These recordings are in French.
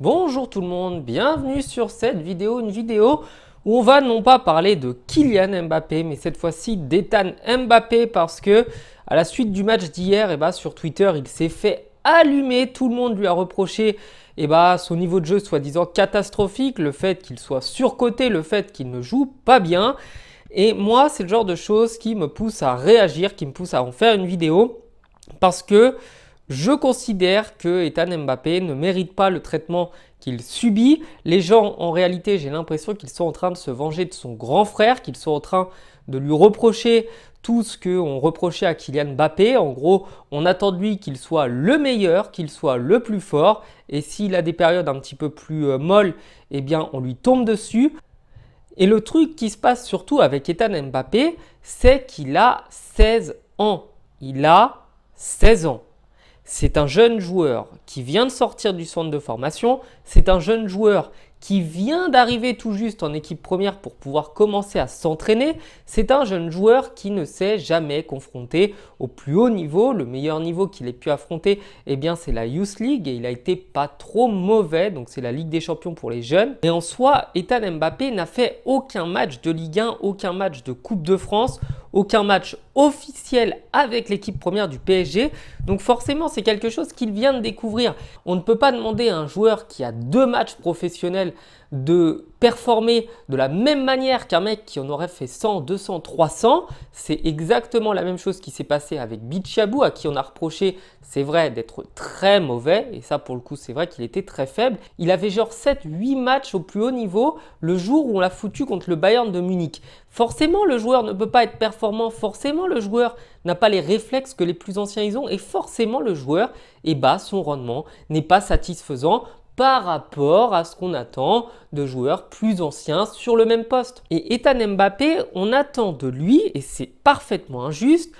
Bonjour tout le monde, bienvenue sur cette vidéo, une vidéo où on va non pas parler de Kylian Mbappé, mais cette fois-ci d'Ethan Mbappé parce que à la suite du match d'hier, sur Twitter, il s'est fait allumer. Tout le monde lui a reproché son niveau de jeu soi-disant catastrophique, le fait qu'il soit surcoté, le fait qu'il ne joue pas bien. Et moi, c'est le genre de choses qui me pousse à réagir, qui me pousse à en faire une vidéo parce que je considère que Ethan Mbappé ne mérite pas le traitement qu'il subit. Les gens, en réalité, j'ai l'impression qu'ils sont en train de se venger de son grand frère, qu'ils sont en train de lui reprocher tout ce qu'on reprochait à Kylian Mbappé. En gros, on attend de lui qu'il soit le meilleur, qu'il soit le plus fort. Et s'il a des périodes un petit peu plus molles, on lui tombe dessus. Et le truc qui se passe surtout avec Ethan Mbappé, c'est qu'il a 16 ans. Il a 16 ans. C'est un jeune joueur qui vient de sortir du centre de formation. C'est un jeune joueur qui vient d'arriver tout juste en équipe première pour pouvoir commencer à s'entraîner. C'est un jeune joueur qui ne s'est jamais confronté au plus haut niveau. Le meilleur niveau qu'il ait pu affronter, c'est la Youth League et il a été pas trop mauvais. Donc c'est la Ligue des Champions pour les jeunes. Et en soi, Ethan Mbappé n'a fait aucun match de Ligue 1, aucun match de Coupe de France, aucun match officiel avec l'équipe première du PSG. Donc forcément, c'est quelque chose qu'il vient de découvrir. On ne peut pas demander à un joueur qui a 2 matchs professionnels de performer de la même manière qu'un mec qui en aurait fait 100, 200, 300. C'est exactement la même chose qui s'est passé avec Bichabou, à qui on a reproché, c'est vrai, d'être très mauvais. Et ça, pour le coup, c'est vrai qu'il était très faible. Il avait genre 7, 8 matchs au plus haut niveau le jour où on l'a foutu contre le Bayern de Munich. Forcément, le joueur ne peut pas être performant. Forcément, le joueur n'a pas les réflexes que les plus anciens ils ont. Et forcément, le joueur, son rendement n'est pas satisfaisant par rapport à ce qu'on attend de joueurs plus anciens sur le même poste. Et Ethan Mbappé, on attend de lui, et c'est parfaitement injuste,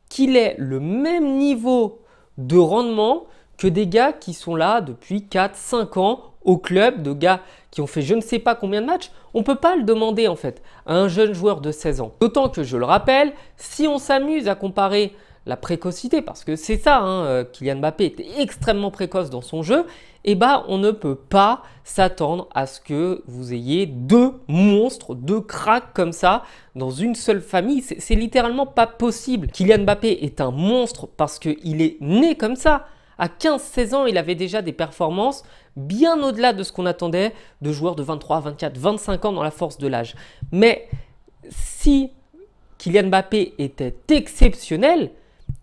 qu'il ait le même niveau de rendement que des gars qui sont là depuis 4-5 ans au club, de gars qui ont fait je ne sais pas combien de matchs. On ne peut pas le demander en fait à un jeune joueur de 16 ans. D'autant que je le rappelle, si on s'amuse à comparer la précocité, parce que c'est ça, Kylian Mbappé était extrêmement précoce dans son jeu, on ne peut pas s'attendre à ce que vous ayez 2 monstres, 2 cracks comme ça dans une seule famille. C'est littéralement pas possible. Kylian Mbappé est un monstre parce qu'il est né comme ça. À 15-16 ans, il avait déjà des performances bien au-delà de ce qu'on attendait de joueurs de 23, 24, 25 ans dans la force de l'âge. Mais si Kylian Mbappé était exceptionnel,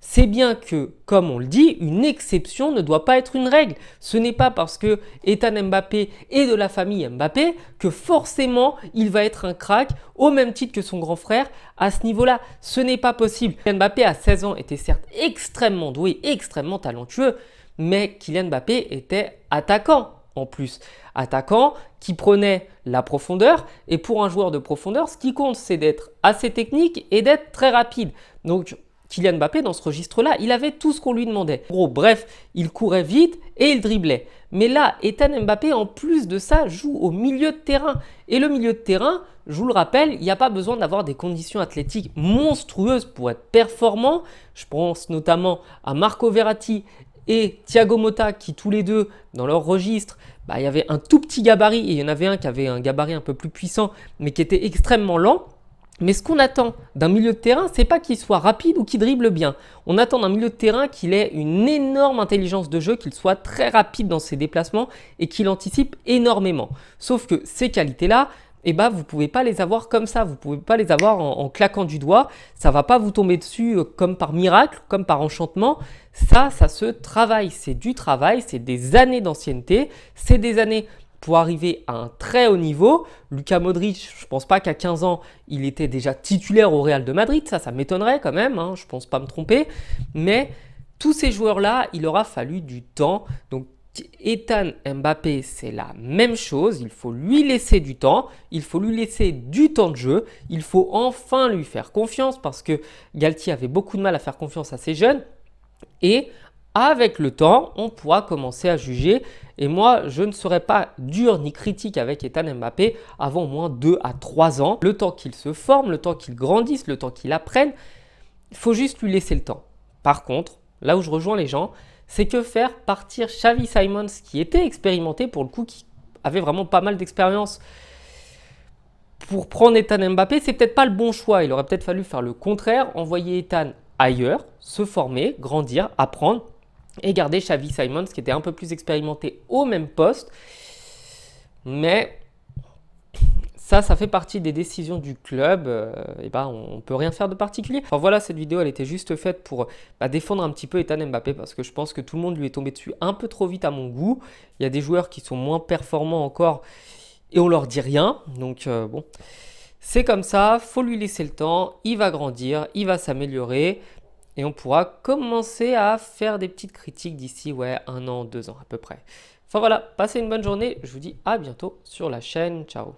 c'est bien que, comme on le dit, une exception ne doit pas être une règle. Ce n'est pas parce que Ethan Mbappé est de la famille Mbappé que forcément il va être un crack au même titre que son grand frère à ce niveau-là. Ce n'est pas possible. Kylian Mbappé à 16 ans était certes extrêmement doué, extrêmement talentueux, mais Kylian Mbappé était attaquant en plus. Attaquant qui prenait la profondeur, et pour un joueur de profondeur, ce qui compte c'est d'être assez technique et d'être très rapide. Donc Kylian Mbappé, dans ce registre-là, il avait tout ce qu'on lui demandait. En gros, bref, il courait vite et il driblait. Mais là, Ethan Mbappé, en plus de ça, joue au milieu de terrain. Et le milieu de terrain, je vous le rappelle, il n'y a pas besoin d'avoir des conditions athlétiques monstrueuses pour être performant. Je pense notamment à Marco Verratti et Thiago Motta qui tous les deux, dans leur registre, il y avait un tout petit gabarit et il y en avait un qui avait un gabarit un peu plus puissant, mais qui était extrêmement lent. Mais ce qu'on attend d'un milieu de terrain, c'est pas qu'il soit rapide ou qu'il dribble bien. On attend d'un milieu de terrain qu'il ait une énorme intelligence de jeu, qu'il soit très rapide dans ses déplacements et qu'il anticipe énormément. Sauf que ces qualités-là, vous ne pouvez pas les avoir comme ça. Vous ne pouvez pas les avoir en claquant du doigt. Ça ne va pas vous tomber dessus comme par miracle, comme par enchantement. Ça se travaille. C'est du travail, c'est des années d'ancienneté, c'est des années pour arriver à un très haut niveau. Luka Modric, je ne pense pas qu'à 15 ans, il était déjà titulaire au Real de Madrid. Ça m'étonnerait quand même, je ne pense pas me tromper. Mais tous ces joueurs-là, il aura fallu du temps. Donc Ethan Mbappé, c'est la même chose. Il faut lui laisser du temps. Il faut lui laisser du temps de jeu. Il faut enfin lui faire confiance parce que Galtier avait beaucoup de mal à faire confiance à ces jeunes. Et avec le temps, on pourra commencer à juger. Et moi, je ne serai pas dur ni critique avec Ethan Mbappé avant au moins 2 à 3 ans. Le temps qu'il se forme, le temps qu'il grandisse, le temps qu'il apprenne. Il faut juste lui laisser le temps. Par contre, là où je rejoins les gens, c'est que faire partir Xavi Simons, qui était expérimenté pour le coup, qui avait vraiment pas mal d'expérience, pour prendre Ethan Mbappé, c'est peut-être pas le bon choix. Il aurait peut-être fallu faire le contraire, envoyer Ethan ailleurs, se former, grandir, apprendre et garder Xavi Simons qui était un peu plus expérimenté au même poste. Mais ça fait partie des décisions du club. Et ben, on ne peut rien faire de particulier. Enfin voilà, cette vidéo, elle était juste faite pour défendre un petit peu Ethan Mbappé parce que je pense que tout le monde lui est tombé dessus un peu trop vite à mon goût. Il y a des joueurs qui sont moins performants encore et on leur dit rien. Donc bon, c'est comme ça, faut lui laisser le temps. Il va grandir, il va s'améliorer. Et on pourra commencer à faire des petites critiques d'ici 1 an, 2 ans à peu près. Enfin voilà, passez une bonne journée. Je vous dis à bientôt sur la chaîne. Ciao.